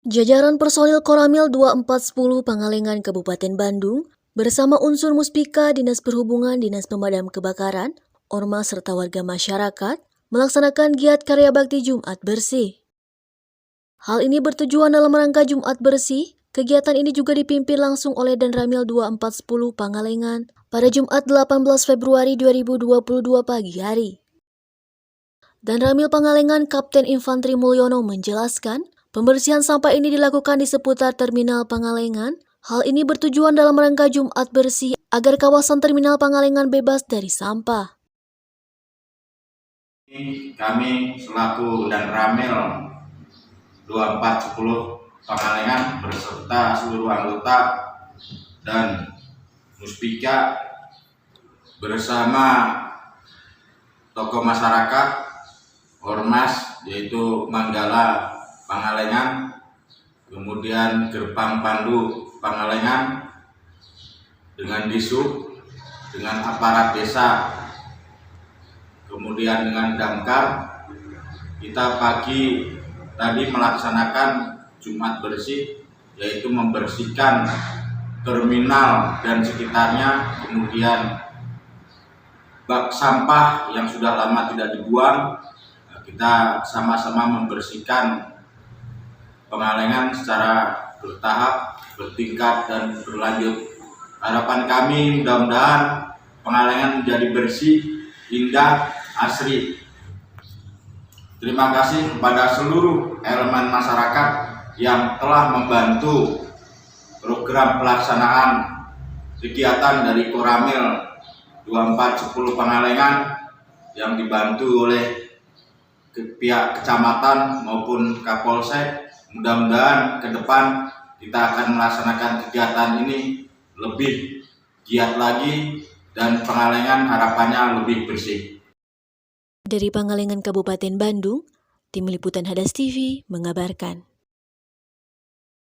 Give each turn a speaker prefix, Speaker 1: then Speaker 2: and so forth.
Speaker 1: Jajaran personil Koramil 2410 Pangalengan Kabupaten Bandung bersama unsur Muspika, Dinas Perhubungan, Dinas Pemadam Kebakaran, Ormas serta warga masyarakat melaksanakan giat karya bakti Jumat Bersih. Hal ini bertujuan dalam rangka Jumat Bersih. Kegiatan ini juga dipimpin langsung oleh Danramil 2410 Pangalengan pada Jumat 18 Februari 2022 pagi hari. Danramil Pangalengan Kapten Infantri Mulyono menjelaskan, pembersihan sampah ini dilakukan di seputar Terminal Pangalengan. Hal ini bertujuan dalam rangka Jumat Bersih agar kawasan Terminal Pangalengan bebas dari sampah.
Speaker 2: Kami selaku Danramil 2410 Pangalengan beserta seluruh anggota dan Muspika bersama tokoh masyarakat Ormas yaitu Manggala Pangalengan, kemudian Gerbang Pandu Pangalengan dengan Disub, dengan aparat desa, kemudian dengan Damkar, kita pagi tadi melaksanakan Jumat Bersih, yaitu membersihkan terminal dan sekitarnya, kemudian bak sampah yang sudah lama tidak dibuang. Kita sama-sama membersihkan Pangalengan secara bertahap, bertingkat, dan berlanjut. Harapan kami mudah-mudahan Pangalengan menjadi bersih, indah, asri. Terima kasih kepada seluruh elemen masyarakat yang telah membantu program pelaksanaan kegiatan dari Koramil 2410 Pangalengan yang dibantu oleh pihak kecamatan maupun Kapolsek. Mudah-mudahan ke depan kita akan melaksanakan kegiatan ini lebih giat lagi dan Pangalengan harapannya lebih bersih.
Speaker 1: Dari Pangalengan Kabupaten Bandung, Tim Liputan Hadas TV mengabarkan.